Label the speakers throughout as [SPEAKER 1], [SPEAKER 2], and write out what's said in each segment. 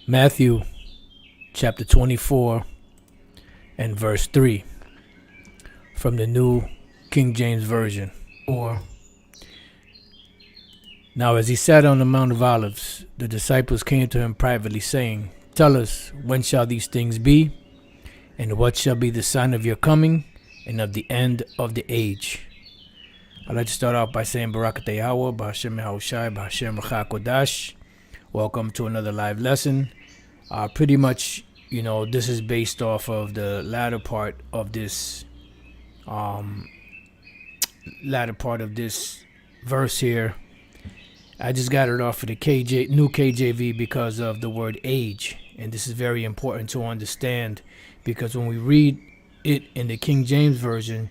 [SPEAKER 1] Matthew chapter 24 and verse 3 from the New King James Version. Or, now as he sat on the Mount of Olives, the disciples came to him privately, saying, Tell us, when shall these things be? And what shall be the sign of your coming and of the end of the age? I'd like to start off by saying Barak Yahawah, B'Hashem Yahawashi, B'Hashem Qadash. Welcome to another live lesson. Pretty much, this is based off of the latter part of this verse here. I just got it off of the new KJV because of the word age, and this is very important to understand, because when we read it in the King James Version,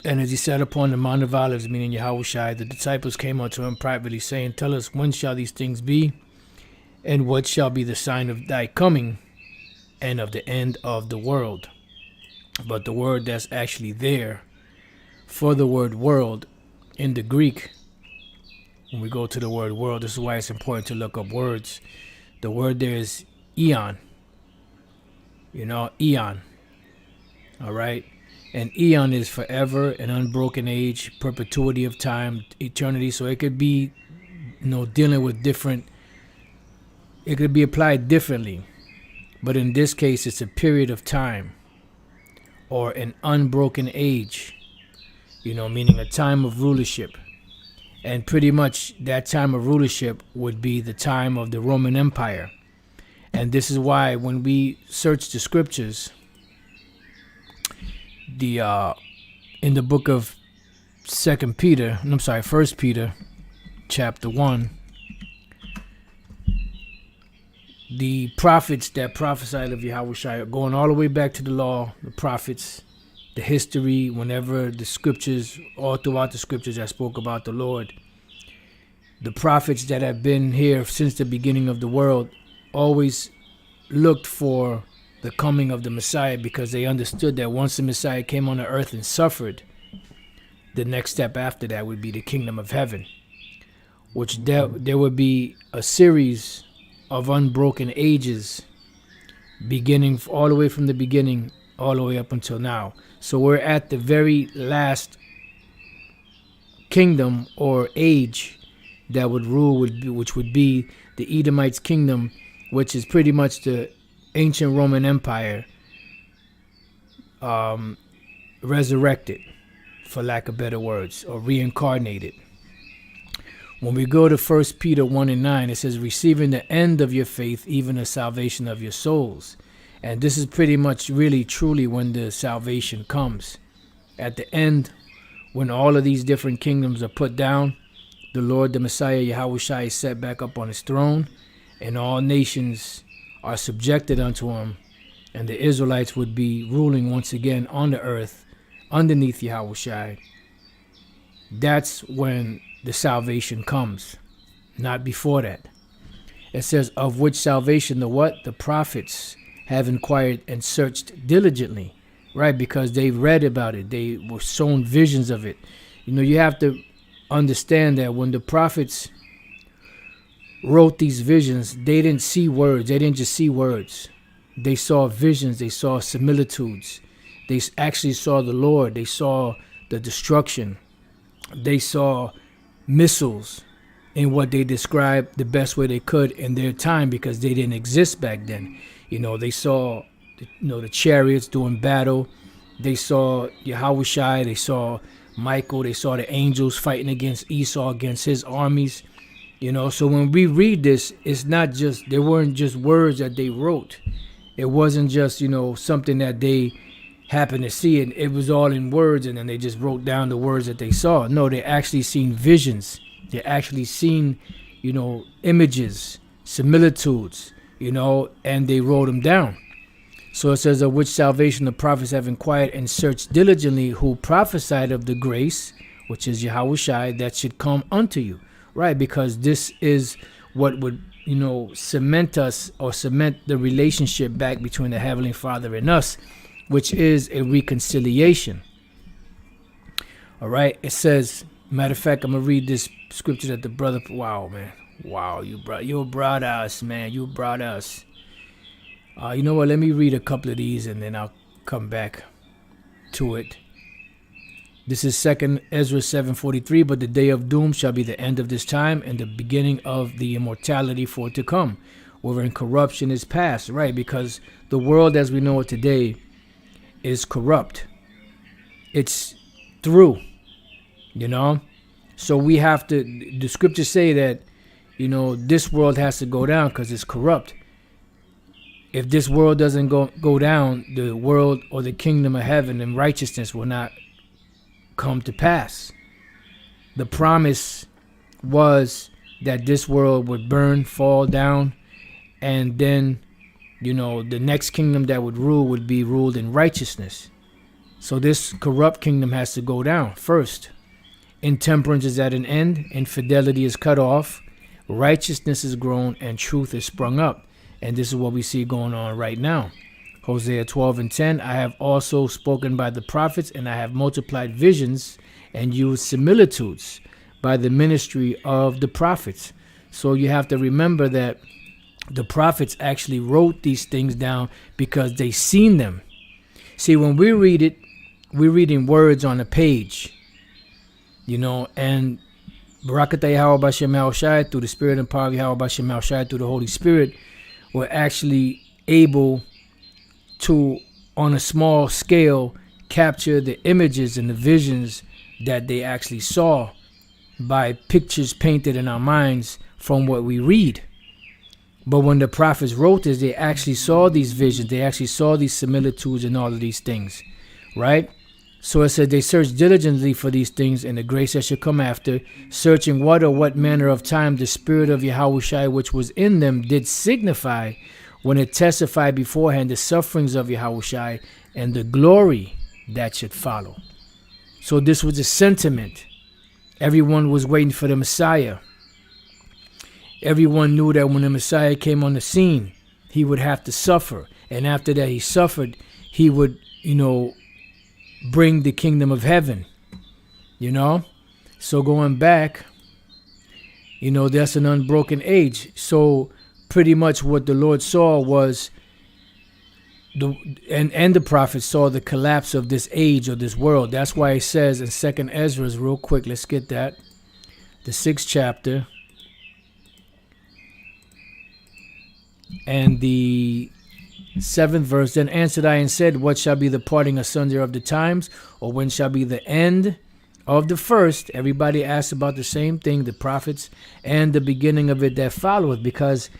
[SPEAKER 1] and as he sat upon the Mount of Olives, meaning Yahawashi, the disciples came unto him privately, saying, Tell us, when shall these things be? And what shall be the sign of thy coming and of the end of the world? But the word that's actually there for the word world in the Greek, when we go to the word world, this is why it's important to look up words. The word there is eon. Eon. All right. And eon is forever, an unbroken age, perpetuity of time, eternity. So it could be, dealing with different, it could be applied differently. But in this case, it's a period of time or an unbroken age, meaning a time of rulership. And pretty much that time of rulership would be the time of the Roman Empire. And this is why when we search the scriptures, in the book of 1 Peter chapter 1, the prophets that prophesied of Yahawashi, going all the way back to the law, the prophets, the history, whenever the scriptures, all throughout the scriptures that spoke about the Lord, the prophets that have been here since the beginning of the world always looked for the coming of the Messiah, because they understood that once the Messiah came on the earth and suffered, the next step after that would be the kingdom of heaven, which there would be a series of unbroken ages, beginning all the way from the beginning all the way up until now. So we're at the very last kingdom or age that would rule, which would be the Edomites' kingdom, which is pretty much the ancient Roman Empire resurrected, for lack of better words, or reincarnated. When we go to 1 Peter 1 and 9, it says, receiving the end of your faith, even the salvation of your souls. And this is pretty much really truly when the salvation comes. At the end, when all of these different kingdoms are put down, the Lord, the Messiah, Yahawashi, is set back up on his throne, and all nations are subjected unto him, and the Israelites would be ruling once again on the earth underneath Yahawashi. That's when the salvation comes, not before that. It says, of which salvation the what? The prophets have inquired and searched diligently, right? Because they read about it. They were shown visions of it. You have to understand that when the prophets wrote these visions, they didn't see words. They didn't just see words. They saw visions. They saw similitudes. They actually saw the Lord. They saw the destruction. They saw missiles in what they described the best way they could in their time, because they didn't exist back then. They saw the chariots doing battle. They saw Yahawashi. They saw Michael. They saw the angels fighting against Esau, against his armies. So when we read this, it's not just, there weren't just words that they wrote. It wasn't just, something that they happened to see, and it was all in words, and then they just wrote down the words that they saw. No, they actually seen visions. They actually seen, images, similitudes, and they wrote them down. So it says, of which salvation the prophets have inquired and searched diligently, who prophesied of the grace, which is Yahawashi, that should come unto you. Right, because this is what would, cement us, or cement the relationship back between the Heavenly Father and us, which is a reconciliation. All right, it says, matter of fact, I'm going to read this scripture that the brother, wow, man, Wow, you brought us, man. You brought us. You know what? Let me read a couple of these and then I'll come back to it. This is 2nd Ezra 7:43. But the day of doom shall be the end of this time and the beginning of the immortality for to come, wherein corruption is past. Right, because the world as we know it today is corrupt. It's through, you know. So we have to, the scriptures say that, you know, this world has to go down because it's corrupt. If this world doesn't go down, the world or the kingdom of heaven and righteousness will not come to pass. The promise was that this world would burn, fall down, and then, you know, the next kingdom that would rule would be ruled in righteousness. So this corrupt kingdom has to go down first. Intemperance is at an end, infidelity is cut off, righteousness is grown, and truth is sprung up. And this is what we see going on right now. Hosea 12:10, I have also spoken by the prophets, and I have multiplied visions and used similitudes by the ministry of the prophets. So you have to remember that the prophets actually wrote these things down because they seen them. See, when we read it, we're reading words on a page, you know, and Barakatah Yahawah Shai, through the Spirit and power of Yahawah Shai, through the Holy Spirit, were actually able to, on a small scale, capture the images and the visions that they actually saw by pictures painted in our minds from what we read. But when the prophets wrote this, they actually saw these visions, they actually saw these similitudes and all of these things, right? So it said they searched diligently for these things and the grace that should come after, searching what or what manner of time the Spirit of Yahawashi which was in them did signify when it testified beforehand the sufferings of Yahawashi and the glory that should follow. So this was a sentiment. Everyone was waiting for the Messiah. Everyone knew that when the Messiah came on the scene, he would have to suffer. And after that he suffered, he would, you know, bring the kingdom of heaven, you know. So going back, you know, that's an unbroken age. So pretty much what the Lord saw was and the prophets saw the collapse of this age or this world. That's why it says in 2nd Ezra, real quick, let's get that, the 6th chapter and the 7th verse. Then answered I and said, what shall be the parting asunder of the times, or when shall be the end of the first? Everybody asked about the same thing, the prophets, and the beginning of it that followeth, because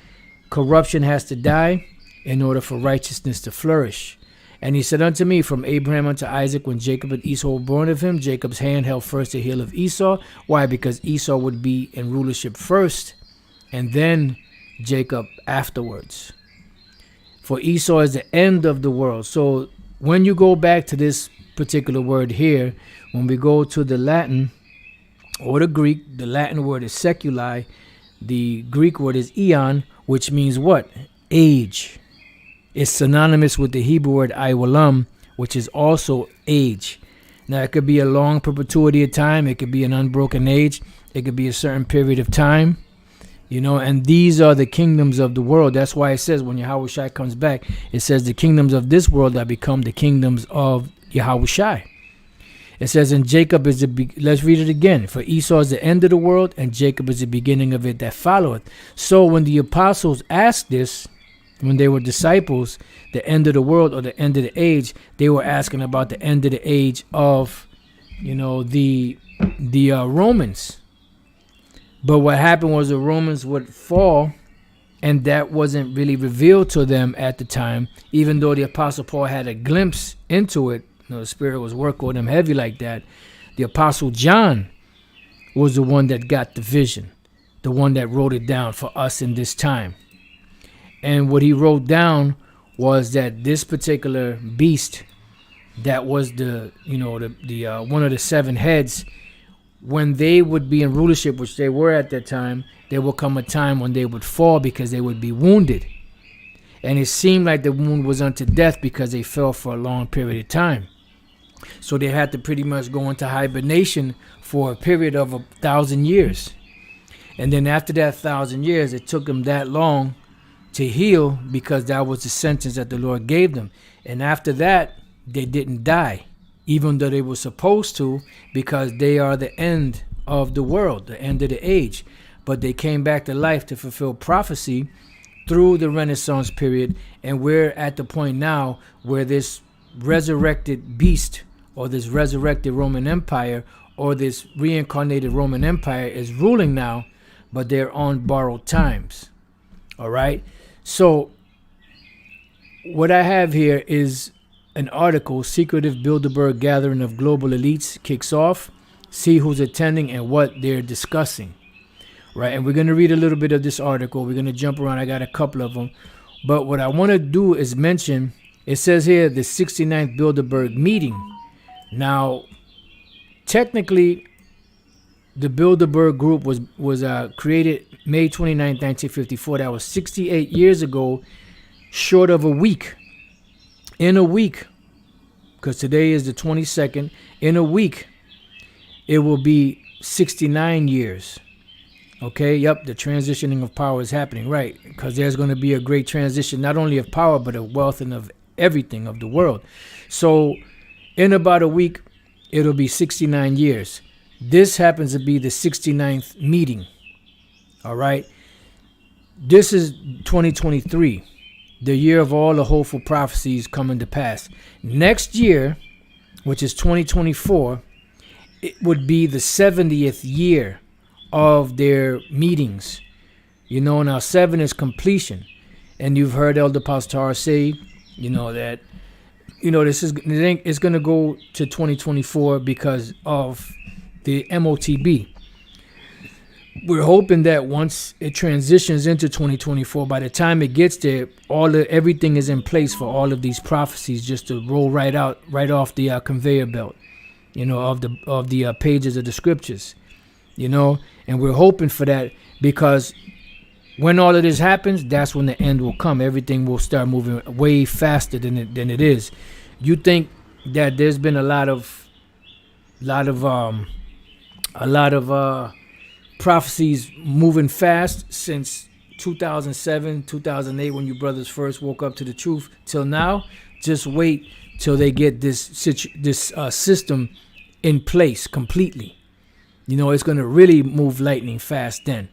[SPEAKER 1] corruption has to die in order for righteousness to flourish. And he said unto me, from Abraham unto Isaac, when Jacob and Esau were born of him, Jacob's hand held first the heel of Esau. Why? Because Esau would be in rulership first, and then Jacob afterwards. For Esau is the end of the world. So when you go back to this particular word here, when we go to the Latin or the Greek, the Latin word is seculi, the Greek word is eon, which means what? Age. It's synonymous with the Hebrew word iwalam, which is also age. Now it could be a long perpetuity of time, it could be an unbroken age, it could be a certain period of time. You know, and these are the kingdoms of the world. That's why it says when Yahawashi comes back, it says the kingdoms of this world that become the kingdoms of Yahawashi. It says, and Jacob is let's read it again. For Esau is the end of the world, and Jacob is the beginning of it that followeth. So when the apostles asked this, when they were disciples, the end of the world or the end of the age, they were asking about the end of the age of, you know, the Romans. But what happened was the Romans would fall, and that wasn't really revealed to them at the time, even though the Apostle Paul had a glimpse into it. You know, the Spirit was working with him heavy like that. The Apostle John was the one that got the vision, the one that wrote it down for us in this time. And what he wrote down was that this particular beast that was the, you know, the one of the 7 heads, when they would be in rulership, which they were at that time, there would come a time when they would fall because they would be wounded. And it seemed like the wound was unto death because they fell for a long period of time. So they had to pretty much go into hibernation for a period of 1,000 years. And then after that 1,000 years, it took them that long to heal because that was the sentence that the Lord gave them. And after that, they didn't die, even though they were supposed to, because they are the end of the world, the end of the age. But they came back to life to fulfill prophecy through the Renaissance period. And we're at the point now where this resurrected beast, or this resurrected Roman Empire, or this reincarnated Roman Empire is ruling now, but they're on borrowed times. All right. So what I have here is an article, Secretive Bilderberg Gathering of Global Elites kicks off. See who's attending and what they're discussing. Right. And we're going to read a little bit of this article. We're going to jump around. I got a couple of them. But what I want to do is mention, it says here, the 69th Bilderberg meeting. Now, technically, the Bilderberg group was created May 29, 1954. That was 68 years ago, short of a week. In a week, because today is the 22nd, in a week, it will be 69 years. Okay, yep, the transitioning of power is happening, right? Because there's going to be a great transition, not only of power, but of wealth and of everything of the world. So in about a week, it'll be 69 years. This happens to be the 69th meeting. All right. This is 2023, the year of all the hopeful prophecies coming to pass. Next year, which is 2024, it would be the 70th year of their meetings. You know, now 7 is completion. And you've heard Elder Pastor say, that, it's going to go to 2024 because of the MOTB. We're hoping that once it transitions into 2024, by the time it gets there, everything is in place for all of these prophecies just to roll right off the conveyor belt, of the pages of the scriptures, and we're hoping for that, because when all of this happens, that's when the end will come. Everything will start moving way faster than it is. You think that there's been a lot of prophecies moving fast since 2007, 2008, when you brothers first woke up to the truth, till now? Just wait till they get this system in place completely. It's going to really move lightning fast then.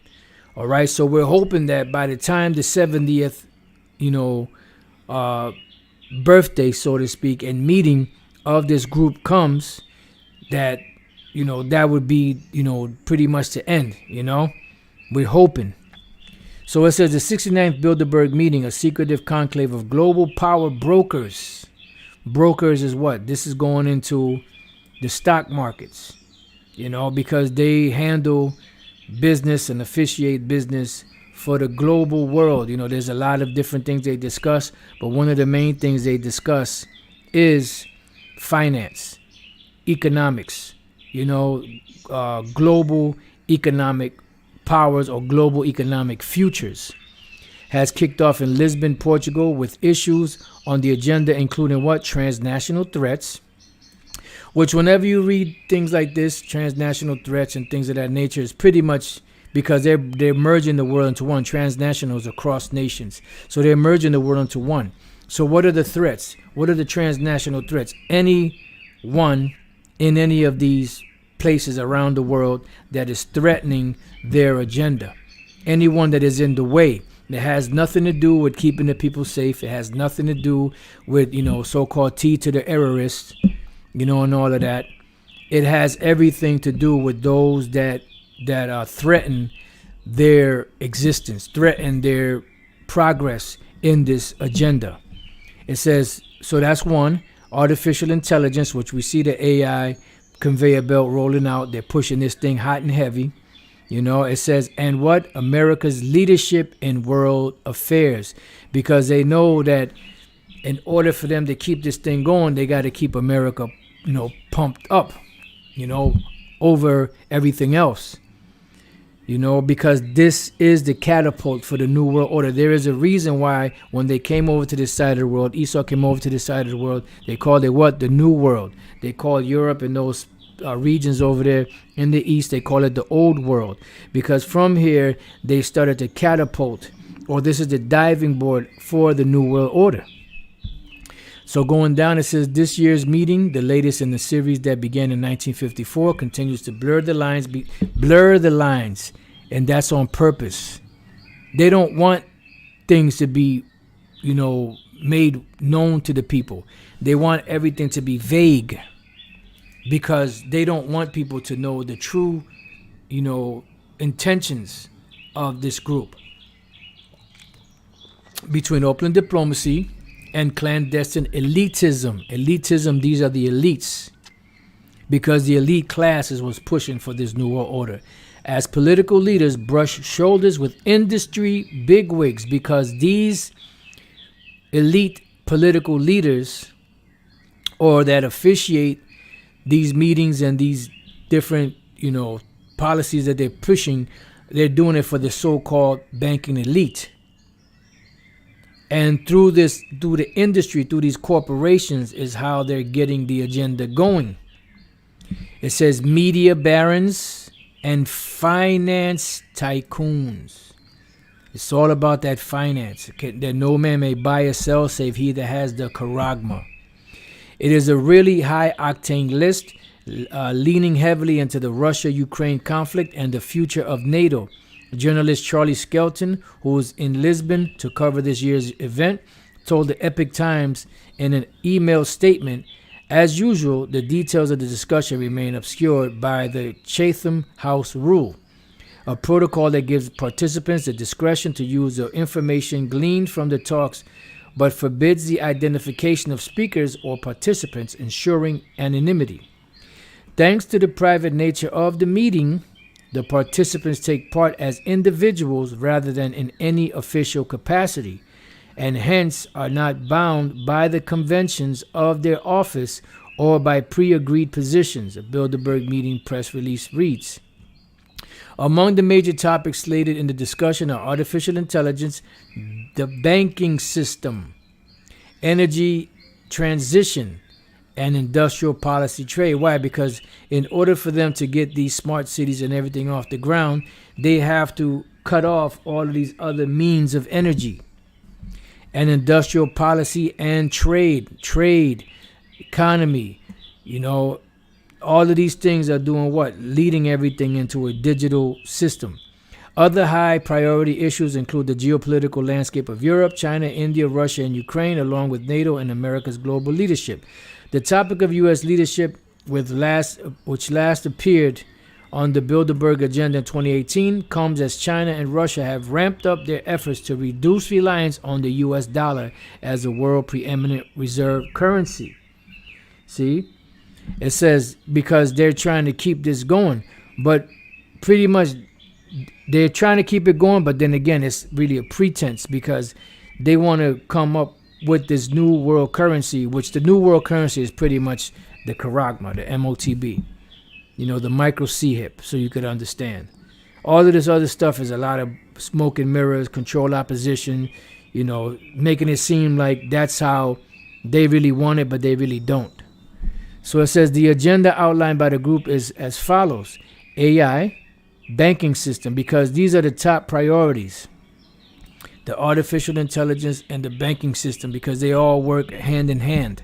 [SPEAKER 1] All right, so we're hoping that by the time the 70th, birthday, so to speak, and meeting of this group comes, that, that would be, pretty much the end, We're hoping. So it says the 69th Bilderberg meeting, a secretive conclave of global power brokers. Brokers is what? This is going into the stock markets, because they handle business and officiate business for the global world. There's a lot of different things they discuss, but one of the main things they discuss is finance, economics, global economic powers or global economic futures. Has kicked off in Lisbon, Portugal, with issues on the agenda including what? Transnational threats, which whenever you read things like this, transnational threats and things of that nature, is pretty much because they're merging the world into one. Transnationals across nations. So they're merging the world into one. So what are the threats? What are the transnational threats? Anyone in any of these places around the world that is threatening their agenda. Anyone that is in the way. It has nothing to do with keeping the people safe. It has nothing to do with, so-called T to the errorists, and all of that. It has everything to do with those that threaten their existence, threaten their progress in this agenda. It says, so that's one, artificial intelligence, which we see the AI conveyor belt rolling out. They're pushing this thing hot and heavy. It says, and what? America's leadership in world affairs, because they know that in order for them to keep this thing going, they got to keep America, pumped up, over everything else, because this is the catapult for the new world order. There is a reason why when they came over to this side of the world, Esau came over to this side of the world, they called it what? The new world. They called Europe and those regions over there in the east. They call it the old world, because from here they started to catapult, or this is the diving board for the new world order. So going down, it says this year's meeting, the latest in the series that began in 1954, continues to blur the lines, and that's on purpose. They don't want things to be, made known to the people. They want everything to be vague, because they don't want people to know the true, intentions of this group. Between open diplomacy and clandestine elitism. Elitism, these are the elites, because the elite classes was pushing for this new world order. As political leaders brush shoulders with industry bigwigs, because these elite political leaders, or that officiate these meetings and these different, policies that they're pushing, they're doing it for the so-called banking elite. And through the industry, through these corporations, is how they're getting the agenda going. It says media barons and finance tycoons. It's all about that finance, that no man may buy or sell save he that has the charagma. It is a really high-octane list, leaning heavily into the Russia-Ukraine conflict and the future of NATO. Journalist Charlie Skelton, who was in Lisbon to cover this year's event, told the Epic Times in an email statement, as usual, the details of the discussion remain obscured by the Chatham House Rule, a protocol that gives participants the discretion to use the information gleaned from the talks, but forbids the identification of speakers or participants, ensuring anonymity. Thanks to the private nature of the meeting, the participants take part as individuals rather than in any official capacity, and hence are not bound by the conventions of their office or by pre-agreed positions, a Bilderberg meeting press release reads. Among the major topics slated in the discussion are artificial intelligence, the banking system, energy transition, and industrial policy trade. Why? Because in order for them to get these smart cities and everything off the ground, they have to cut off all of these other means of energy. And industrial policy and trade, economy, all of these things are doing what? Leading everything into a digital system. Other high priority issues include the geopolitical landscape of Europe, China, India, Russia, and Ukraine, along with NATO and America's global leadership. The topic of U.S. leadership, which last appeared on the Bilderberg agenda in 2018, comes as China and Russia have ramped up their efforts to reduce reliance on the U.S. dollar as the world preeminent reserve currency. See? It says because they're trying to keep this going, but pretty much they're trying to keep it going, but then again, it's really a pretense, because they want to come up with this new world currency, which the new world currency is pretty much the charagma, the MOTB, the micro C-HIP, so you could understand. All of this other stuff is a lot of smoke and mirrors, control opposition, making it seem like that's how they really want it, but they really don't. So it says the agenda outlined by the group is as follows: AI, banking system, because these are the top priorities. The artificial intelligence and the banking system, because they all work hand in hand.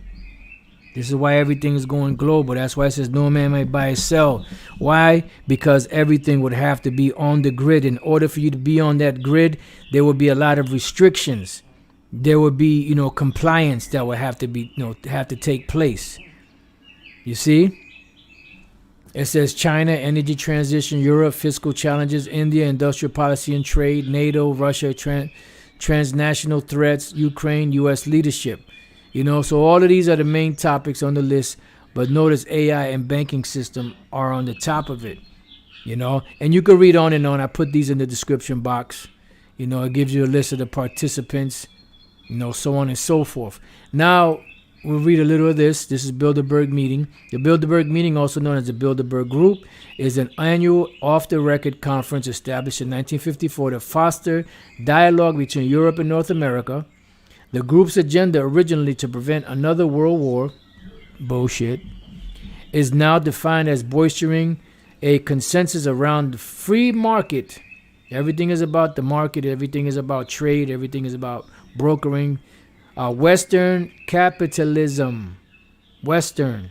[SPEAKER 1] This is why everything is going global. That's why it says no man may buy or sell. Why? Because everything would have to be on the grid. In order for you to be on that grid, there would be a lot of restrictions. There would be, compliance that would have to be, have to take place. You see? It says China, energy transition, Europe, fiscal challenges, India, industrial policy and trade, NATO, Russia, transnational threats, Ukraine, U.S. leadership. So all of these are the main topics on the list, but notice AI and banking system are on the top of it, and you can read on and on. I put these in the description box. It gives you a list of the participants, so on and so forth. Now, we'll read a little of this. This is Bilderberg meeting. The Bilderberg meeting, also known as the Bilderberg Group, is an annual off-the-record conference established in 1954 to foster dialogue between Europe and North America. The group's agenda, originally to prevent another world war, bullshit, is now defined as bolstering a consensus around the free market. Everything is about the market. Everything is about trade. Everything is about brokering. Western capitalism. Western.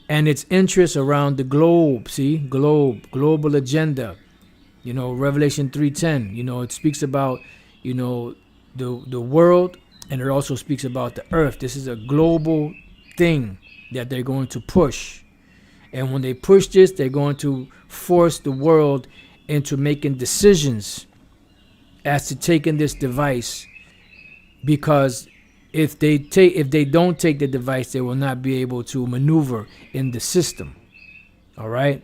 [SPEAKER 1] And its interests around the globe. See? Global agenda. Revelation 3:10. It speaks about, the world. And it also speaks about the earth. This is a global thing that they're going to push. And when they push this, they're going to force the world into making decisions as to taking this device, because if they don't take the device, they will not be able to maneuver in the system. All right.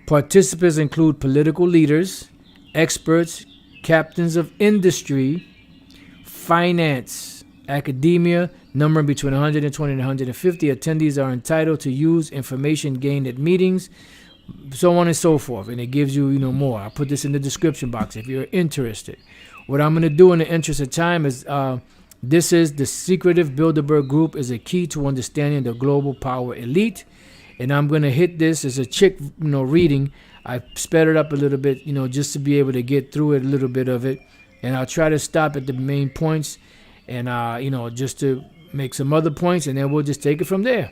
[SPEAKER 1] Participants include political leaders, experts, captains of industry, finance, academia, numbering between 120 and 150. Attendees are entitled to use information gained at meetings, so on and so forth. And it gives you, more. I'll put this in the description box if you're interested. What I'm going to do in the interest of time is, this is the secretive Bilderberg Group is a key to understanding the global power elite. And I'm going to hit this as a chick, reading. I sped it up a little bit, just to be able to get through it, a little bit of it. And I'll try to stop at the main points and, just to make some other points, and then we'll just take it from there.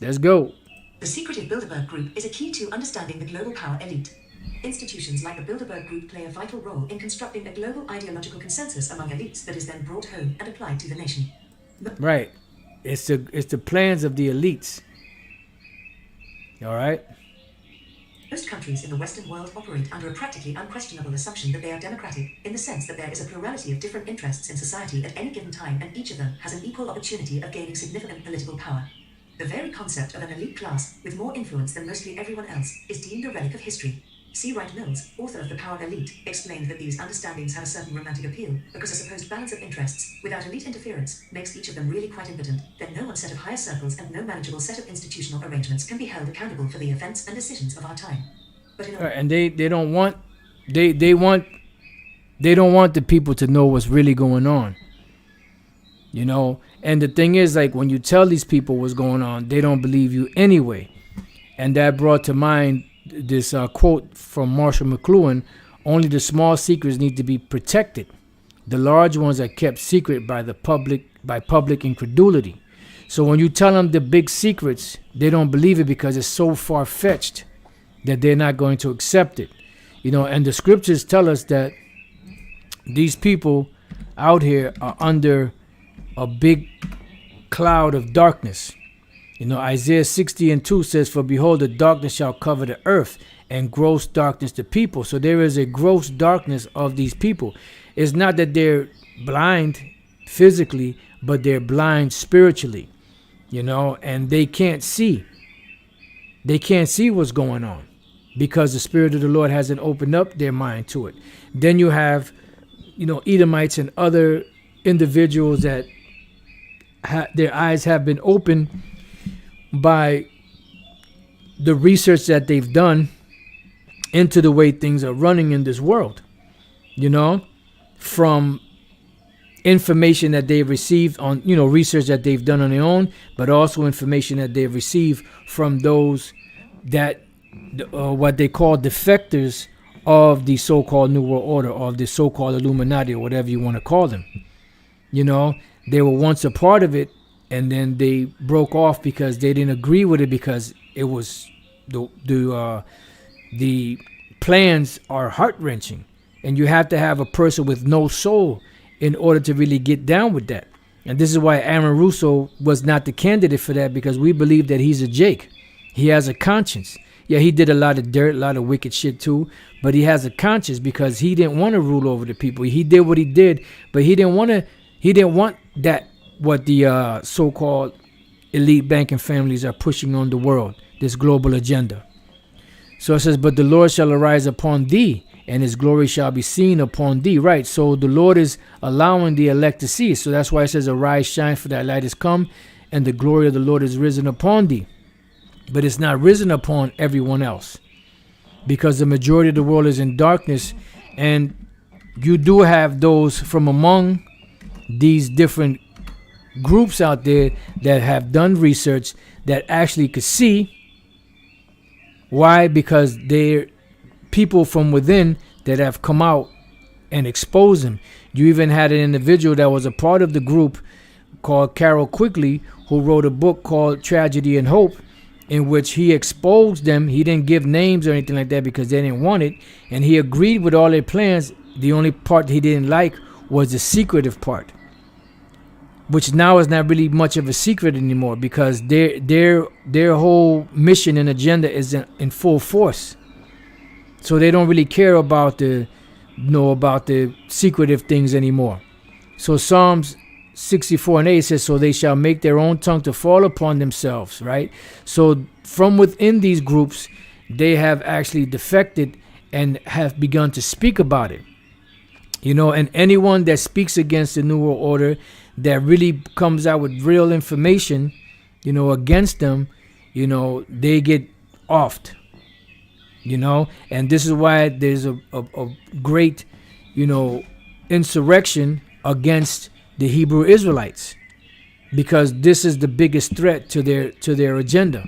[SPEAKER 1] Let's go.
[SPEAKER 2] The secretive Bilderberg Group is a key to understanding the global power elite. Institutions like the Bilderberg Group play a vital role in constructing a global ideological consensus among elites that is then brought home and applied to the nation.
[SPEAKER 1] Right. It's the plans of the elites. All right.
[SPEAKER 2] Most countries in the Western world operate under a practically unquestionable assumption that they are democratic, in the sense that there is a plurality of different interests in society at any given time, and each of them has an equal opportunity of gaining significant political power. The very concept of an elite class, with more influence than mostly everyone else, is deemed a relic of history. C. Wright Mills, author of The Power Elite, explained that these understandings have a certain romantic appeal, because a supposed balance of interests, without elite interference, makes each of them really quite impotent. Then no one set of higher circles and no manageable set of institutional arrangements can be held accountable for the events and decisions of our time. But
[SPEAKER 1] and they don't want the people to know what's really going on. And the thing is, like, when you tell these people what's going on, they don't believe you anyway. And that brought to mind this quote from Marshall McLuhan: only the small secrets need to be protected. The large ones are kept secret by public incredulity. So when you tell them the big secrets, they don't believe it because it's so far-fetched that they're not going to accept it. And the scriptures tell us that these people out here are under a big cloud of darkness. Isaiah 60:2 says, "For behold, the darkness shall cover the earth, and gross darkness the people." So there is a gross darkness of these people. It's not that they're blind physically, but they're blind spiritually, and they can't see. They can't see what's going on because the Spirit of the Lord hasn't opened up their mind to it. Then you have, Edomites and other individuals that their eyes have been opened by the research that they've done into the way things are running in this world, from information that they've received on, research that they've done on their own, but also information that they've received from those that, what they call defectors of the so-called New World Order, or the so-called Illuminati, or whatever you want to call them. They were once a part of it, and then they broke off because they didn't agree with it, because it was the plans are heart-wrenching, and you have to have a person with no soul in order to really get down with that. And this is why Aaron Russo was not the candidate for that, because we believe that he's a Jake. He has a conscience. Yeah, he did a lot of dirt, a lot of wicked shit too, but he has a conscience because he didn't want to rule over the people. He did what he did, but he didn't want that, what the so-called elite banking families are pushing on the world, this global agenda. So it says, "But the Lord shall arise upon thee, and his glory shall be seen upon thee." Right, so the Lord is allowing the elect to see. So that's why it says, "Arise, shine, for thy light is come, and the glory of the Lord is risen upon thee." But it's not risen upon everyone else, because the majority of the world is in darkness. And you do have those from among these different groups out there that have done research that actually could see. Why? Because they're people from within that have come out and exposed them. You even had an individual that was a part of the group called Carol Quigley, who wrote a book called Tragedy and Hope, in which he exposed them. He didn't give names or anything like that because they didn't want it, and he agreed with all their plans. The only part he didn't like was the secretive part, which now is not really much of a secret anymore, because their whole mission and agenda is in full force. So they don't really care about the secretive things anymore. So Psalms 64:8 says, so they shall make their own tongue to fall upon themselves, right? So from within these groups, they have actually defected and have begun to speak about it. And anyone that speaks against the New World Order, that really comes out with real information, against them, they get offed. And this is why there's a great, insurrection against the Hebrew Israelites, because this is the biggest threat to their agenda.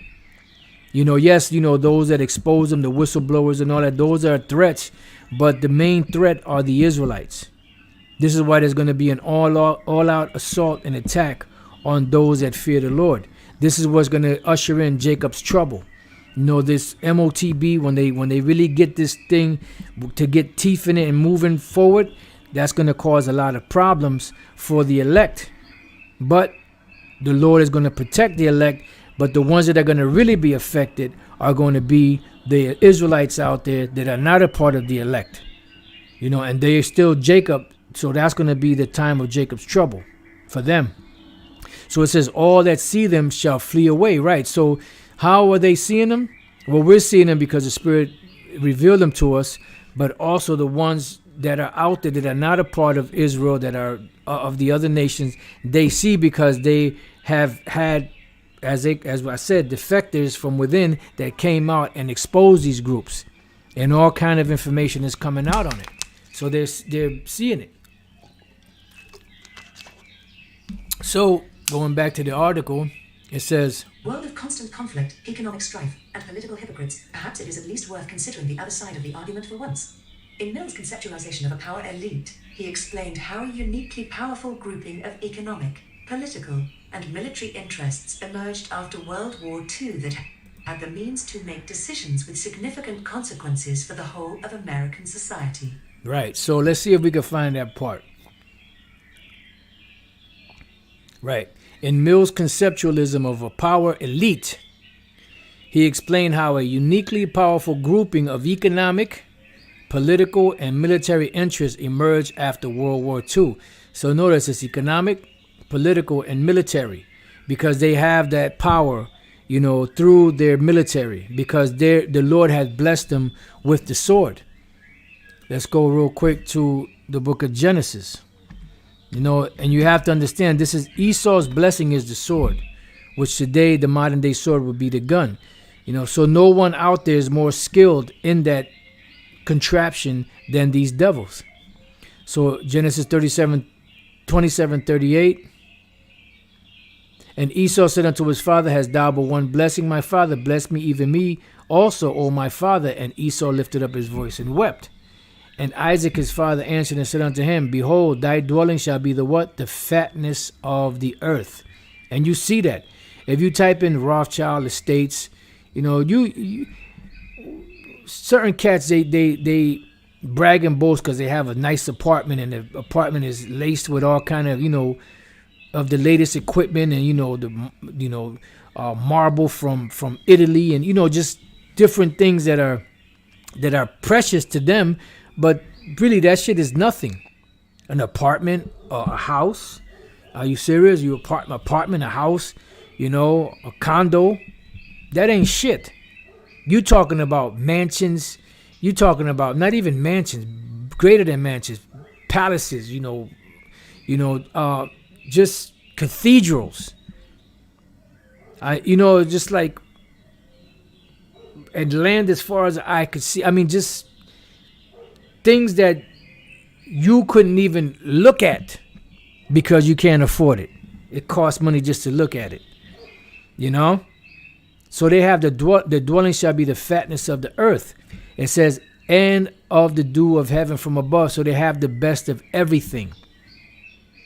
[SPEAKER 1] Yes, those that expose them, the whistleblowers and all that, those are threats, but the main threat are the Israelites. This is why there's going to be an all-out assault and attack on those that fear the Lord. This is what's going to usher in Jacob's trouble. This MOTB, when they really get this thing to get teeth in it and moving forward, that's going to cause a lot of problems for the elect. But the Lord is going to protect the elect, but the ones that are going to really be affected are going to be the Israelites out there that are not a part of the elect. And they are still Jacob, so that's going to be the time of Jacob's trouble for them. So it says, all that see them shall flee away, right? So how are they seeing them? Well, we're seeing them because the Spirit revealed them to us, but also the ones that are out there that are not a part of Israel, that are of the other nations, they see, because they have had, as I said, defectors from within that came out and exposed these groups, and all kind of information is coming out on it. So they're seeing it. So going back to the article, it says,
[SPEAKER 2] world of constant conflict, economic strife, and political hypocrites, perhaps it is at least worth considering the other side of the argument for once. In Mill's conceptualization of a power elite, he explained how a uniquely powerful grouping of economic, political, and military interests emerged after World War II that had the means to make decisions with significant consequences for the whole of American society.
[SPEAKER 1] Right, so let's see if we can find that part. Right. In Mill's conceptualism of a power elite, he explained how a uniquely powerful grouping of economic, political, and military interests emerged after World War II. So notice it's economic, political, and military, because they have that power, through their military, because the Lord has blessed them with the sword. Let's go real quick to the book of Genesis. And you have to understand, this is Esau's blessing is the sword, which today the modern day sword would be the gun. So no one out there is more skilled in that contraption than these devils. So Genesis 27:38. And Esau said unto his father, hast thou but one blessing, my father? Bless me, even me also, O my father. And Esau lifted up his voice and wept. And Isaac his father answered and said unto him, behold, thy dwelling shall be the what? The fatness of the earth. And you see that. If you type in Rawchaa estates, you certain cats, they brag and boast because they have a nice apartment, and the apartment is laced with all kind of, of the latest equipment, and marble from Italy, and just different things that are precious to them. But really, that shit is nothing. An apartment or a house? Are you serious? You apartment, a house, a condo? That ain't shit. You talking about mansions? You talking about not even mansions, greater than mansions, palaces? Just cathedrals. Just like, and land as far as I could see. I mean, just things that you couldn't even look at because you can't afford it. It costs money just to look at it, So they have the dwelling shall be the fatness of the earth. It says, and of the dew of heaven from above. So they have the best of everything,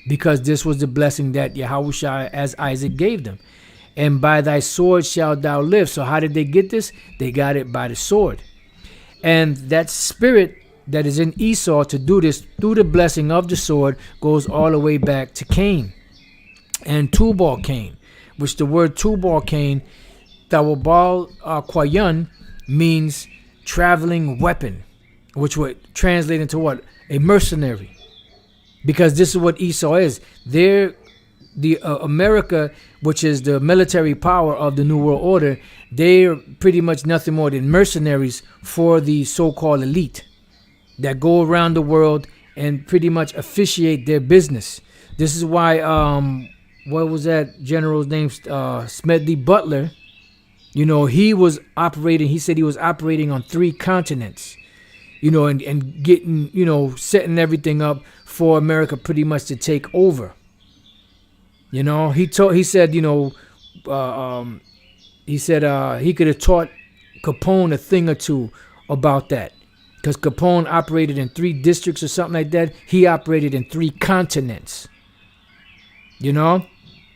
[SPEAKER 1] because this was the blessing that Yahawashi as Isaac gave them. And by thy sword shalt thou live. So how did they get this? They got it by the sword. And that spirit that is in Esau to do this through the blessing of the sword goes all the way back to Cain and Tubal Cain, which the word Tubal Cain, Tawabal Kwayan, means traveling weapon, which would translate into what? A mercenary. Because this is what Esau is. They're the America, which is the military power of the New World Order. They're pretty much nothing more than mercenaries for the so-called elite that go around the world and pretty much officiate their business. This is why, what was that general's name? Smedley Butler. You know, he said he was operating on 3 continents, you know, and getting, you know, setting everything up for America pretty much to take over. You know, he said, you know, he could have taught Capone a thing or two about that, because Capone operated in 3 districts or something like that. He operated in 3 continents. You know,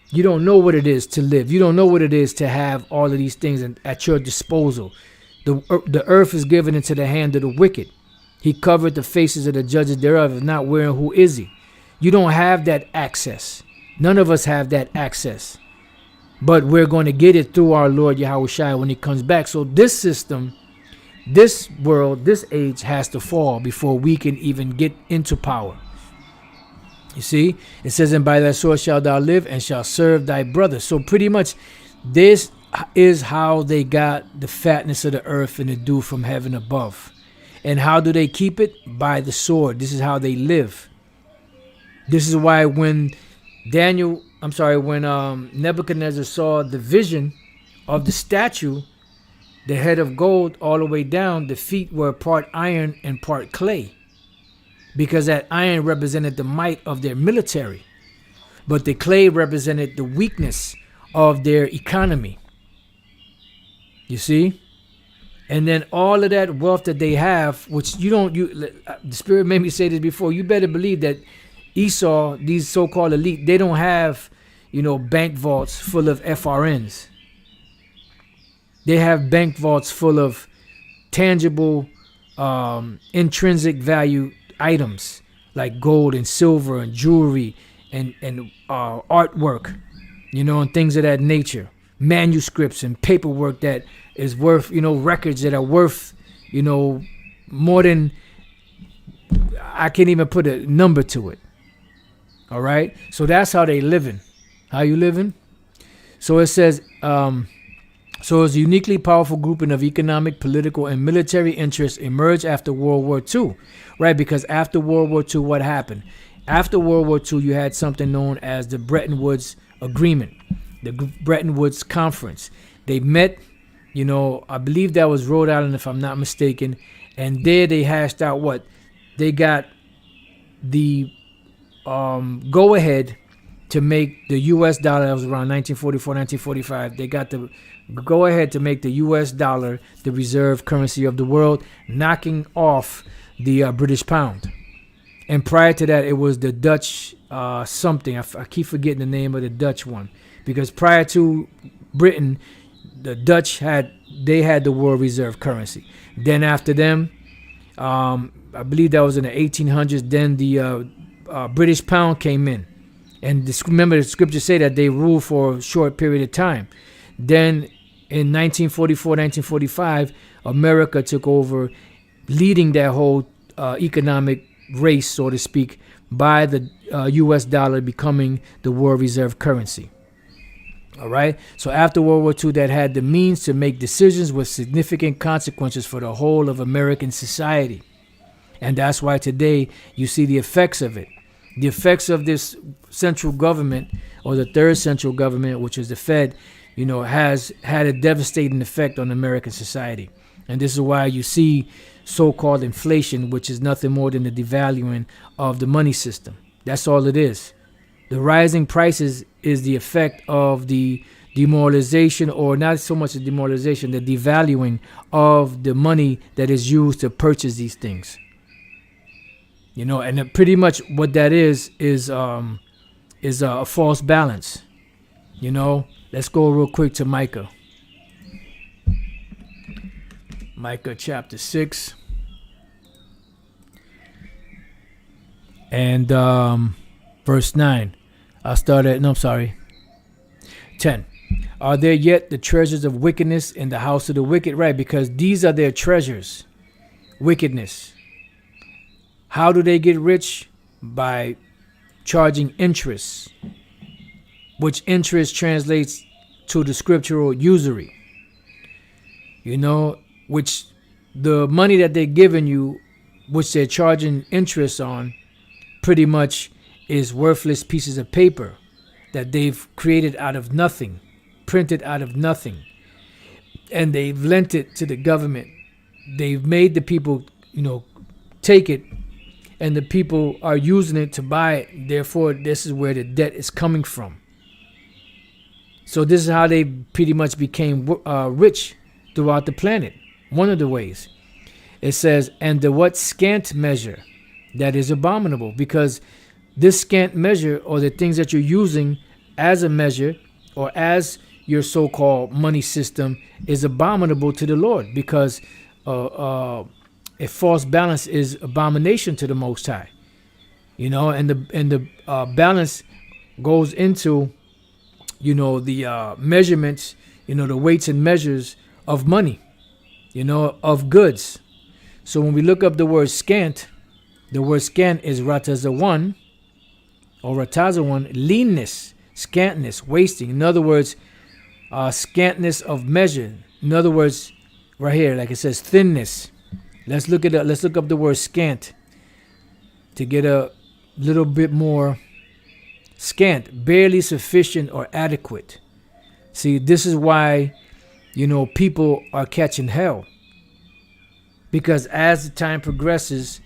[SPEAKER 1] you don't know what it is to live. You don't know what it is to have all of these things at your disposal. The earth is given into the hand of the wicked. He covered the faces of the judges thereof, if not wherein who is he? You don't have that access. None of us have that access. But we're going to get it through our Lord Yahawashi when he comes back. So this system, this world, this age has to fall before we can even get into power. You see, it says, and by thy sword shalt thou live and shalt serve thy brother. So pretty much this is how they got the fatness of the earth and the dew from heaven above. And how do they keep it? By the sword. This is how they live. This is why when Nebuchadnezzar saw the vision of the statue, the head of gold all the way down, the feet were part iron and part clay, because that iron represented the might of their military, but the clay represented the weakness of their economy. You see? And then all of that wealth that they have, which the Spirit made me say this before, you better believe that Esau, these so-called elite, they don't have, you know, bank vaults full of FRNs. They have bank vaults full of tangible, intrinsic value items like gold and silver and jewelry and artwork, you know, and things of that nature. Manuscripts and paperwork that is worth, you know, records that are worth, you know, more than, I can't even put a number to it. All right. So that's how they living. How you living? So it says, so it's a uniquely powerful grouping of economic, political, and military interests emerged after World War II, right? Because after World War II, what happened? After World War II, you had something known as the Bretton Woods Agreement, the Bretton Woods Conference. They met, you know, I believe that was Rhode Island, if I'm not mistaken, and there they hashed out what? They got the go-ahead to make the U.S. dollar. That was around 1944, 1945. They got the go ahead to make the U.S. dollar the reserve currency of the world, knocking off the British pound. And prior to that, it was the Dutch something. I keep forgetting the name of the Dutch one, because prior to Britain, the Dutch had the world reserve currency. Then after them, I believe that was in the 1800s. Then the British pound came in. And remember, the scriptures say that they ruled for a short period of time. Then in 1944, 1945, America took over, leading that whole economic race, so to speak, by the U.S. dollar becoming the world reserve currency. All right. So after World War II, that had the means to make decisions with significant consequences for the whole of American society. And that's why today you see the effects of it. The effects of this central government, or the third central government, which is the Fed, you know, has had a devastating effect on American society. And this is why you see so-called inflation, which is nothing more than the devaluing of the money system. That's all it is. The rising prices is the effect of the demoralization, or not so much the demoralization, the devaluing of the money that is used to purchase these things. You know, and pretty much what that is a false balance. You know, let's go real quick to Micah. Micah chapter 6. And verse 9. I'll start at, 10. Are there yet the treasures of wickedness in the house of the wicked? Right, because these are their treasures. Wickedness. How do they get rich? By charging interest, which interest translates to the scriptural usury. You know, which the money that they're giving you, which they're charging interest on, pretty much is worthless pieces of paper that they've created out of nothing, printed out of nothing, and they've lent it to the government. They've made the people, you know, take it, and the people are using it to buy it. Therefore, this is where the debt is coming from. So this is how they pretty much became rich throughout the planet. One of the ways. It says, and the what scant measure that is abominable, because this scant measure, or the things that you're using as a measure or as your so-called money system, is abominable to the Lord, because a false balance is abomination to the Most High. You know, and the balance goes into, you know, the measurements, you know, the weights and measures of money, you know, of goods. So when we look up the word scant is ratazawan, or ratazawan, leanness, scantness, wasting. In other words, scantness of measure. In other words, right here, like it says, thinness. Let's look up the word scant to get a little bit more. Scant, barely sufficient or adequate. See, this is why, you know, people are catching hell. Because as the time progresses,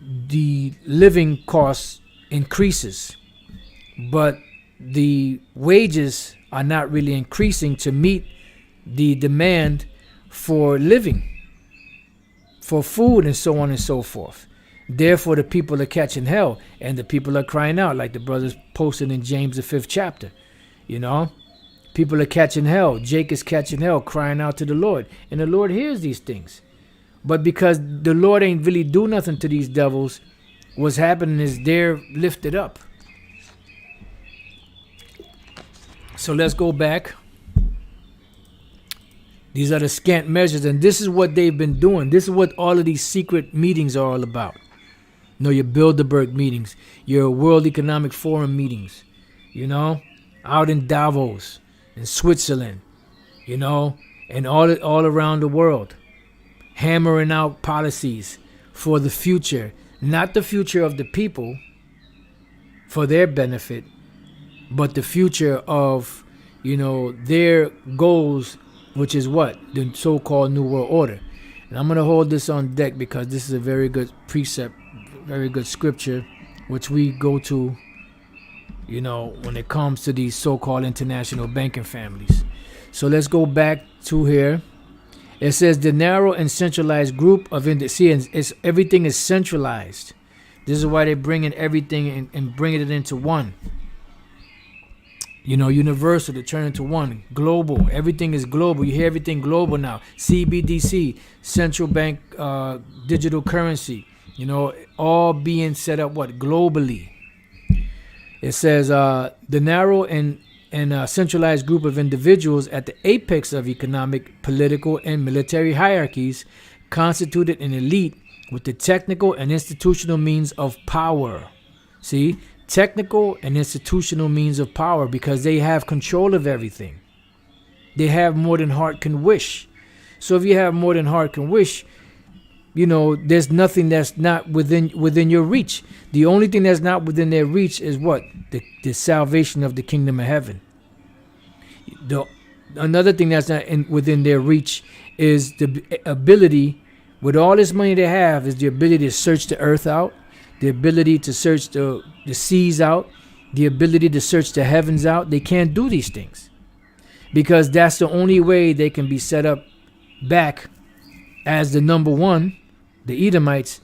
[SPEAKER 1] the living cost increases, but the wages are not really increasing to meet the demand for living, for food, and so on and so forth. Therefore, the people are catching hell, and the people are crying out, like the brothers posted in James the 5th chapter. You know, people are catching hell. Jake is catching hell, crying out to the Lord, and the Lord hears these things. But because the Lord ain't really do nothing to these devils, what's happening is they're lifted up. So let's go back. These are the scant measures, and this is what they've been doing. This is what all of these secret meetings are all about. You know, your Bilderberg meetings, your World Economic Forum meetings, you know, out in Davos, in Switzerland, you know, and all around the world, hammering out policies for the future, not the future of the people for their benefit, but the future of, you know, their goals, which is what? The so-called New World Order. And I'm going to hold this on deck because this is a very good precept, very good scripture, which we go to, you know, when it comes to these so-called international banking families. So let's go back to here. It says the narrow and centralized group of individuals. Everything is centralized. This is why they're bringing everything and bringing it into one. You know, universal to turn into one. Global. Everything is global. You hear everything global now. CBDC, central bank digital currency. You know, all being set up what? Globally. It says the narrow and centralized group of individuals at the apex of economic, political, and military hierarchies constituted an elite with the technical and institutional means of power. See? Technical and institutional means of power, because they have control of everything. They have more than heart can wish. So if you have more than heart can wish, you know, there's nothing that's not within your reach. The only thing that's not within their reach is what? The salvation of the kingdom of heaven. Another thing that's not within their reach is the ability, with all this money they have, is the ability to search the earth out, the ability to search the seas out, the ability to search the heavens out, they can't do these things. Because that's the only way they can be set up back as the number one, the Edomites,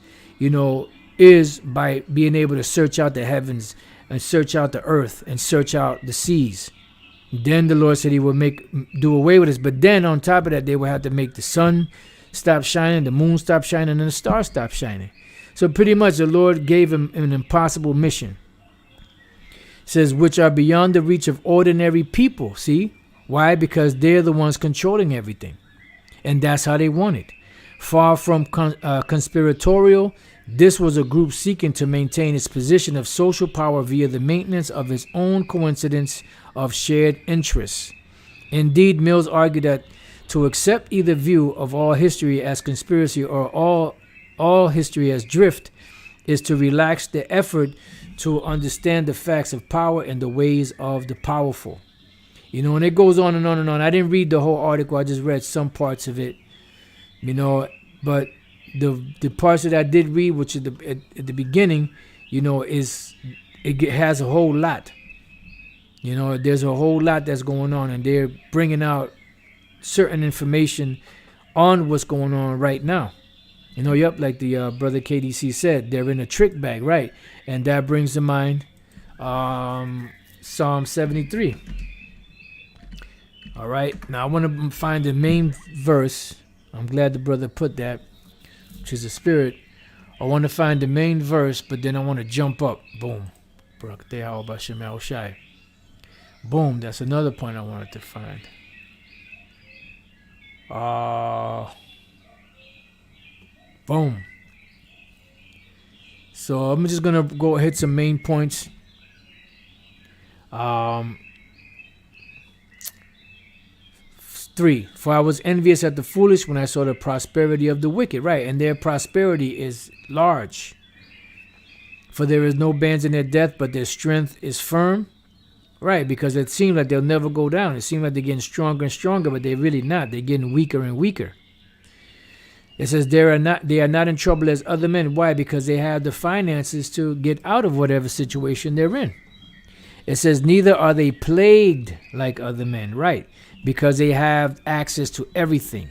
[SPEAKER 1] is by being able to search out the heavens and search out the earth and search out the seas. Then the Lord said he would do away with this. But then on top of that, they would have to make the sun stop shining, the moon stop shining, and the stars stop shining. So pretty much the Lord gave him an impossible mission. It says, which are beyond the reach of ordinary people. See? Why? Because they're the ones controlling everything. And that's how they want it. Far from conspiratorial, this was a group seeking to maintain its position of social power via the maintenance of its own coincidence of shared interests. Indeed, Mills argued that to accept either view of all history as conspiracy or all history as drift is to relax the effort to understand the facts of power and the ways of the powerful. And it goes on and on and on. I didn't read the whole article. I just read some parts of it. But the parts that I did read, which is at the beginning, it has a whole lot. There's a whole lot that's going on, and they're bringing out certain information on what's going on right now. Like the brother KDC said, they're in a trick bag, right? And that brings to mind Psalm 73. All right, now I want to find the main verse. I'm glad the brother put that, which is the spirit. I want to find the main verse, but then I want to jump up. Boom. Barak, Yahawah. Boom, that's another point I wanted to find. Boom. So I'm just going to go hit some main points. 3, for I was envious at the foolish when I saw the prosperity of the wicked. Right, and their prosperity is large. For there is no bands in their death, but their strength is firm. Right, because it seems like they'll never go down. It seems like they're getting stronger and stronger, but they're really not. They're getting weaker and weaker. It says they are not in trouble as other men. Why? Because they have the finances to get out of whatever situation they're in. It says neither are they plagued like other men. Right, because they have access to everything.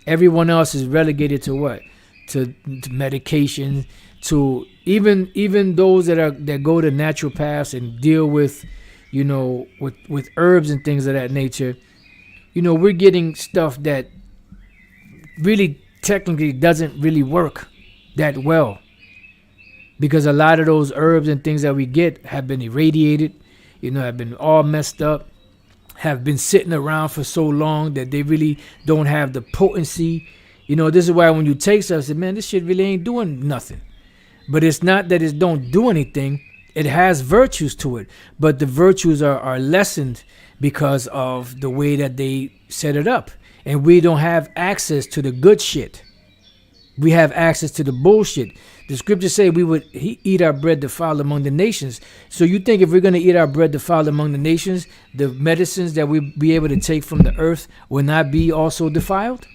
[SPEAKER 1] Everyone else is relegated to what? To medication, to even those that go to naturopaths and deal with, with herbs and things of that nature. We're getting stuff that really technically doesn't really work that well, because a lot of those herbs and things that we get have been irradiated, have been all messed up, have been sitting around for so long that they really don't have the potency. This is why when you take stuff, I say, man, this shit really ain't doing nothing. But it's not that it don't do anything. It has virtues to it, but the virtues are lessened because of the way that they set it up. And we don't have access to the good shit. We have access to the bullshit. The scriptures say we would eat our bread defiled among the nations. So you think if we're going to eat our bread defiled among the nations, the medicines that we be able to take from the earth will not be also defiled?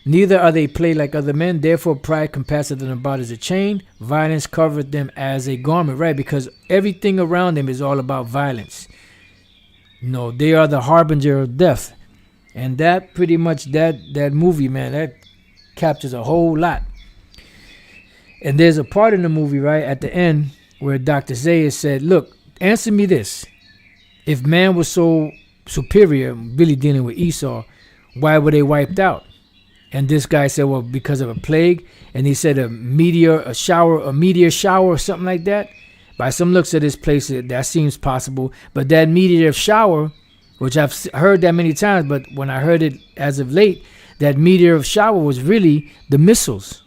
[SPEAKER 1] Neither are they plagued like other men. Therefore pride compasseth them about as a chain. Violence covereth them as a garment. Right, because everything around them is all about violence. They are the harbinger of death. And that pretty much, that movie, man, that captures a whole lot. And there's a part in the movie, right, at the end where Dr. Zayas said, look, answer me this. If man was so superior, really dealing with Esau, why were they wiped out? And this guy said, well, because of a plague. And he said a meteor shower or something like that. By some looks at this place, that seems possible. But that meteor shower, which I've heard that many times, but when I heard it as of late, that meteor of shower was really the missiles.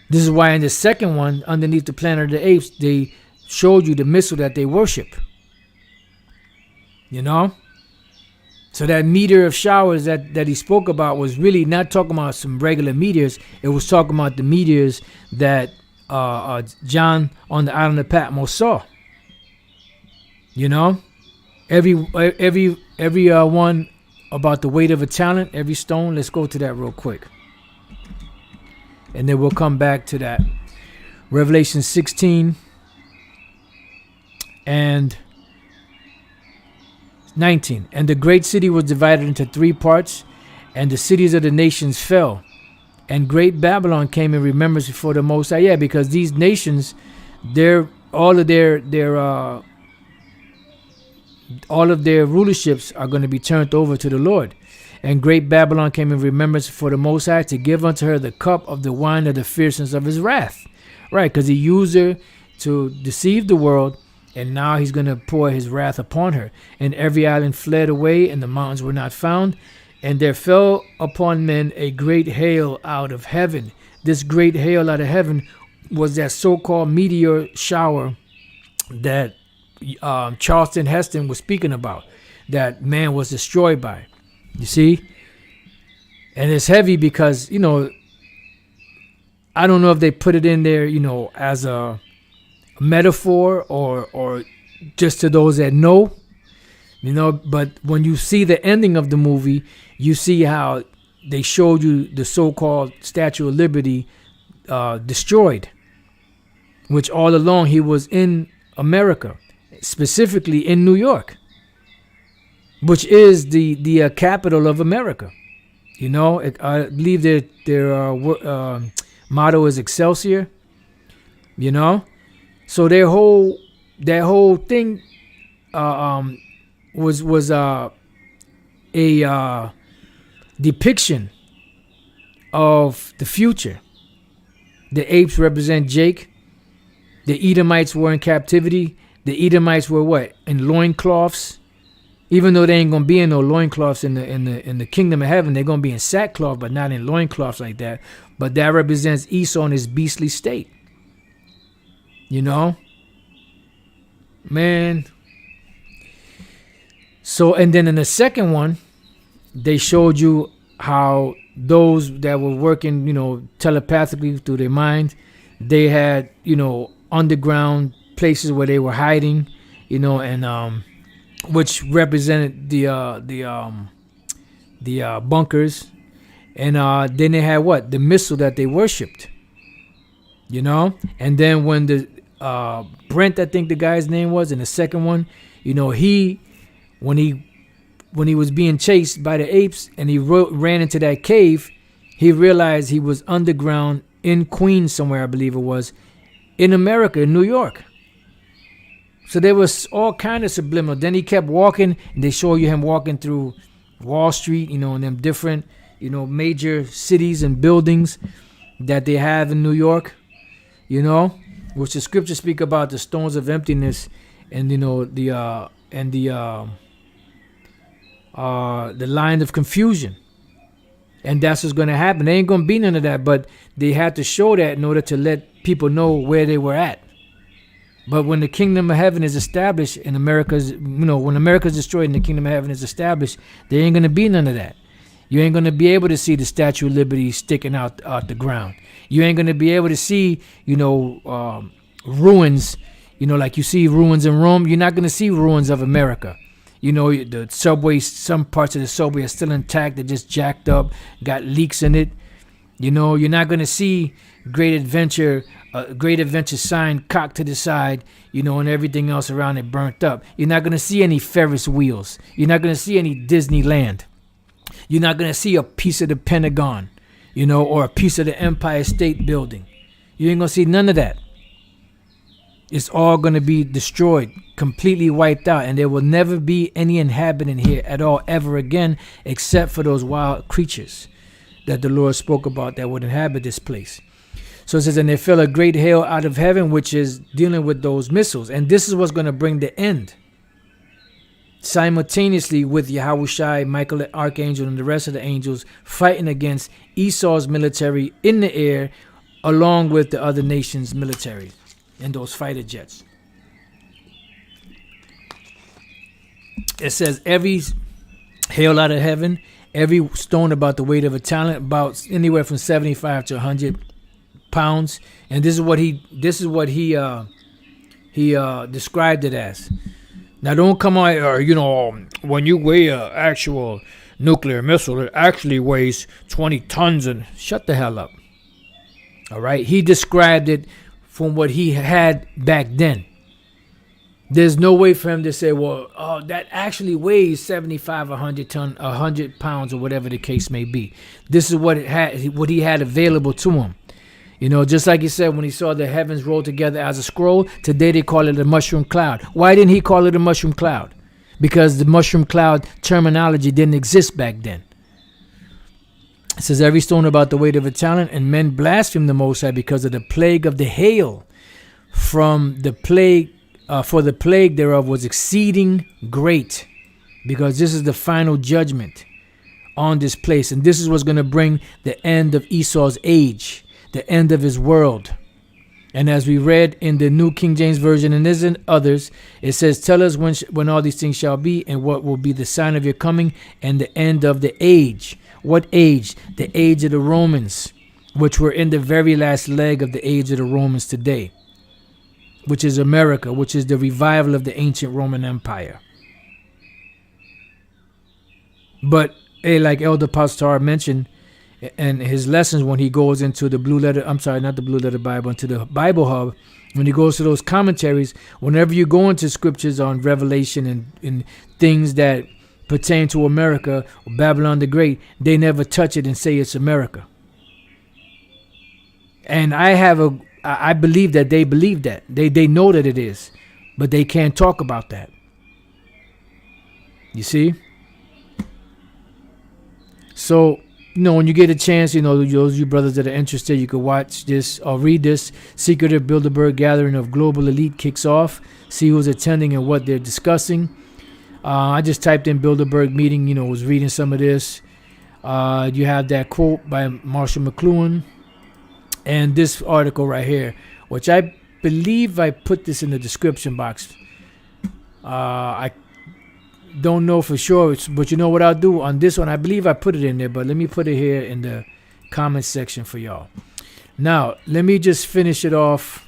[SPEAKER 1] This is why in the second one, underneath the Planet of the Apes, they showed you the missile that they worship. So that meteor of showers that he spoke about was really not talking about some regular meteors. It was talking about the meteors that John on the island of Patmos saw. Every one about the weight of a talent, every stone. Let's go to that real quick. And then we'll come back to that. Revelation 16. And 19. And the great city was divided into 3 parts, and the cities of the nations fell. And great Babylon came in remembrance before the Most High. Yeah, because these nations, all of their rulerships are going to be turned over to the Lord. And great Babylon came in remembrance for the Most High to give unto her the cup of the wine of the fierceness of his wrath. Right, because he used her to deceive the world, and now he's going to pour his wrath upon her. And every island fled away, and the mountains were not found. And there fell upon men a great hail out of heaven. This great hail out of heaven was that so-called meteor shower that Charlton Heston was speaking about, that man was destroyed by. You see? And it's heavy because, I don't know if they put it in there, as a metaphor or just to those that know, but when you see the ending of the movie, you see how they showed you the so-called Statue of Liberty destroyed, which all along he was in America, specifically in New York, which is the capital of America. I believe that their motto is Excelsior. So that whole thing was a depiction of the future. The apes represent Jake. The Edomites were in captivity. The Edomites were what? In loincloths. Even though they ain't gonna be in no loincloths in the kingdom of heaven, they're gonna be in sackcloth, but not in loincloths like that. But that represents Esau in his beastly state. Man. So, and then in the second one, they showed you how those that were working, telepathically through their mind, they had, underground places where they were hiding, and which represented the bunkers, and then they had what? The missile that they worshipped, and then when the Brent, I think the guy's name was, in the second one, when he was being chased by the apes and he ran into that cave, he realized he was underground in Queens somewhere, I believe it was, in America, in New York. So there was all kind of subliminal. Then he kept walking, and they show you him walking through Wall Street, and them different, major cities and buildings that they have in New York, which the scriptures speak about the stones of emptiness, and the line of confusion. And that's what's going to happen. There ain't going to be none of that, but they had to show that in order to let people know where they were at. But when the kingdom of heaven is established in America's, when America's destroyed and the kingdom of heaven is established, there ain't going to be none of that. You ain't going to be able to see the Statue of Liberty sticking out the ground. You ain't going to be able to see, ruins, like you see ruins in Rome. You're not going to see ruins of America. The subway, some parts of the subway are still intact. They're just jacked up, got leaks in it. You're not going to see great adventure sign cocked to the side, and everything else around it burnt up. You're not going to see any Ferris wheels. You're not going to see any Disneyland. You're not going to see a piece of the Pentagon, or a piece of the Empire State Building. You ain't going to see none of that. It's all going to be destroyed, completely wiped out, and there will never be any inhabitant here at all ever again, except for those wild creatures that the Lord spoke about that would inhabit this place. So it says, and there fell a great hail out of heaven, which is dealing with those missiles. And this is what's going to bring the end. Simultaneously with Yahawashi, Michael the Archangel, and the rest of the angels fighting against Esau's military in the air, along with the other nations' military and those fighter jets. It says every hail out of heaven, every stone about the weight of a talent, about anywhere from 75 to 100 pounds, and this is what he described it as. Now don't come out, or when you weigh an actual nuclear missile, it actually weighs 20 tons, and shut the hell up. All right, he described it from what he had back then. There's no way for him to say, well, oh, that actually weighs 75, 100 pounds, or whatever the case may be. This is what he had available to him. You know, just like he said when he saw the heavens roll together as a scroll, today they call it a mushroom cloud. Why didn't he call it a mushroom cloud? Because the mushroom cloud terminology didn't exist back then. It says, every stone about the weight of a talent, and men blaspheme the Most High because of the plague of the hail. From the plague, for the plague thereof was exceeding great, because this is the final judgment on this place. And this is what's going to bring the end of Esau's age, the end of his world. And as we read in the New King James Version, and there's in others, it says, tell us when all these things shall be, and what will be the sign of your coming, and the end of the age. What age? The age of the Romans, which were in the very last leg of the age of the Romans today, which is America, which is the revival of the ancient Roman Empire. But like Elder Pastor mentioned in his lessons, when he goes into the Blue Letter, I'm sorry, not the Blue Letter Bible, into the Bible Hub, when he goes to those commentaries, whenever you go into scriptures on Revelation and things that pertain to America or Babylon the Great, they never touch it and say it's America. And I believe that they believe that. They know that it is, but they can't talk about that. You see? So, you know, when you get a chance, you know, those you brothers that are interested, you can watch this or read this. Secretive Bilderberg Gathering of Global Elite kicks off. See who's attending and what they're discussing. I just typed in Bilderberg meeting, you know, was reading some of this. You have that quote by Marshall McLuhan. And this article right here, which I believe I put this in the description box. I don't know for sure, but you know what I'll do on this one? I believe I put it in there, but let me put it here in the comment section for y'all. Now, let me just finish it off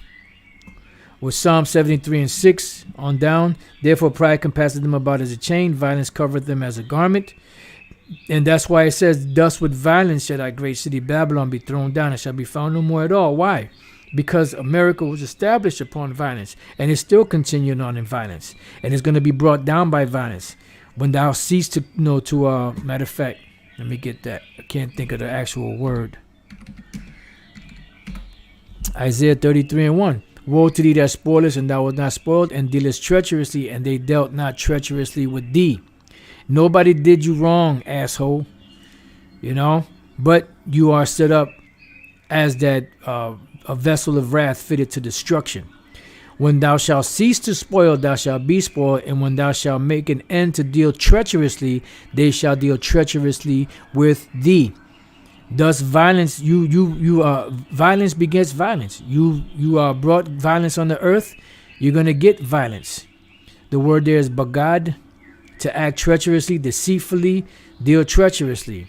[SPEAKER 1] with Psalm 73 and 6 on down. Therefore pride compasseth them about as a chain, violence covereth them as a garment. And that's why it says, thus with violence shall that great city Babylon be thrown down, and shall be found no more at all. Why? Because America was established upon violence, and it's still continuing on in violence, and it's going to be brought down by violence. When thou cease to, matter of fact, let me get that. I can't think of the actual word. Isaiah 33 and 1. Woe to thee that spoilest, and thou wast not spoiled, and dealest treacherously, and they dealt not treacherously with thee. Nobody did you wrong, asshole. You know, but you are set up as that a vessel of wrath fitted to destruction. When thou shalt cease to spoil, thou shalt be spoiled, and when thou shalt make an end to deal treacherously, they shall deal treacherously with thee. Thus violence, violence begets violence. You brought violence on the earth, you're gonna get violence. The word there is bagad, to act treacherously, deceitfully, deal treacherously.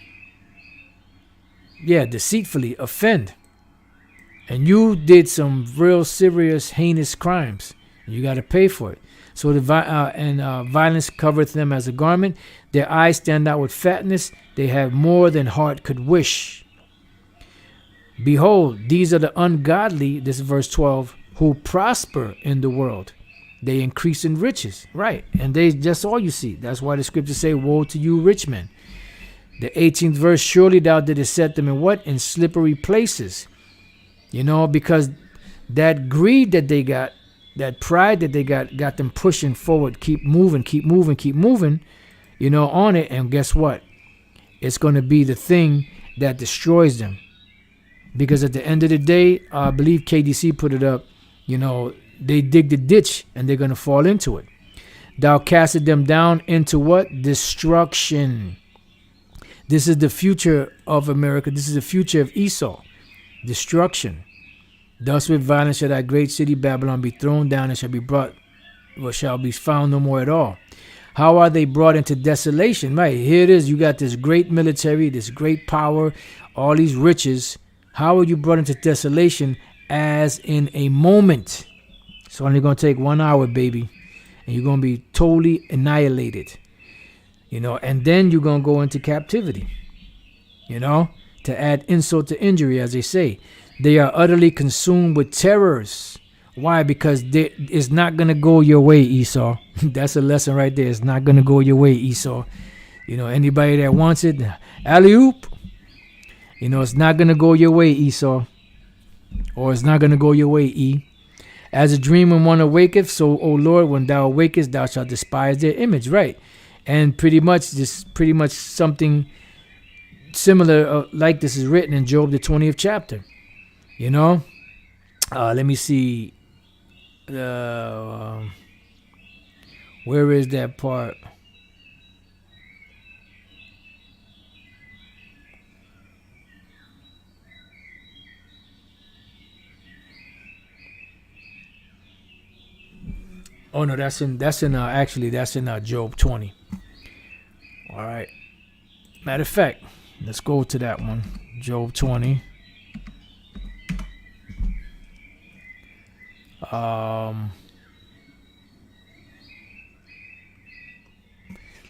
[SPEAKER 1] Yeah, deceitfully, offend. And you did some real serious, heinous crimes. You got to pay for it. So violence covereth them as a garment. Their eyes stand out with fatness. They have more than heart could wish. Behold, these are the ungodly, this is verse 12, who prosper in the world. They increase in riches. Right. And that's all you see. That's why the scriptures say, woe to you, rich men. The 18th verse, surely thou didst set them in what? In slippery places. You know, because that greed that they got, that pride that they got them pushing forward, keep moving, you know, on it. And guess what? It's going to be the thing that destroys them. Because at the end of the day, I believe KDC put it up, you know, they dig the ditch and they're going to fall into it. Thou castest them down into what? Destruction. This is the future of America. This is the future of Esau. Destruction. Thus with violence shall that great city Babylon be thrown down, and shall be brought, or shall be found no more at all. How are they brought into desolation? Right, here it is. You got this great military, this great power, all these riches. How are you brought into desolation? As in a moment. It's only going to take 1 hour, baby. And you're going to be totally annihilated. You know, and then you're going to go into captivity. You know, to add insult to injury, as they say. They are utterly consumed with terrors. Why? Because it's not going to go your way, Esau. That's a lesson right there. It's not going to go your way, Esau. You know, anybody that wants it, alley-oop. You know, it's not going to go your way, Esau. Or it's not going to go your way, E. As a dream when one awaketh, so, O Lord, when thou awakest, thou shalt despise their image. Right. And pretty much something similar like this is written in Job, the 20th chapter. You know? Let me see. Where is that part? Oh no, that's in Job 20. All right. Matter of fact, let's go to that one. Job 20.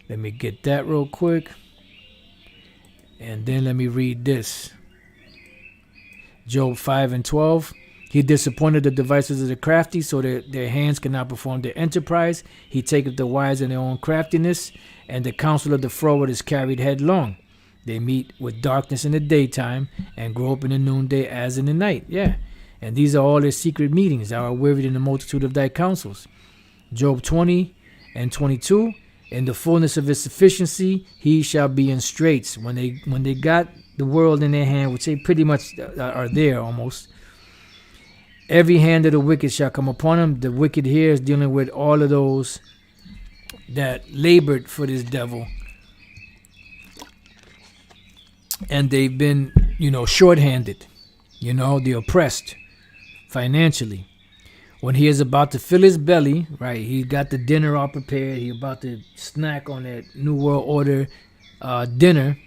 [SPEAKER 1] Let me get that real quick. And then let me read this. Job 5 and 12. He disappointed the devices of the crafty, so that their hands cannot perform their enterprise. He taketh the wise in their own craftiness, and the counsel of the froward is carried headlong. They meet with darkness in the daytime, and grow up in the noonday as in the night. Yeah. And these are all their secret meetings. Thou art wearied in the multitude of thy counsels. Job 20 and 22. In the fullness of his sufficiency, he shall be in straits. When they got the world in their hand, which they pretty much are there almost, every hand of the wicked shall come upon him. The wicked here is dealing with all of those that labored for this devil. And they've been, shorthanded, the oppressed financially. When he is about to fill his belly, right, he got the dinner all prepared. He about to snack on that New World Order dinner.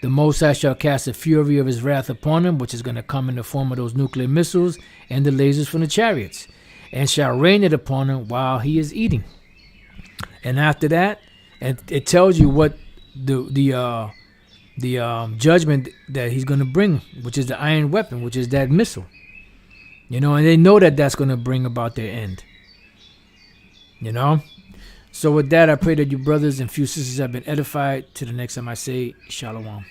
[SPEAKER 1] The Most High shall cast the fury of his wrath upon him, which is going to come in the form of those nuclear missiles and the lasers from the chariots, and shall rain it upon him while he is eating. And after that, and it tells you what the judgment that he's going to bring, which is the iron weapon, which is that missile. And they know that that's going to bring about their end. So with that, I pray that you brothers and few sisters have been edified. Till the next time I say, Shalom.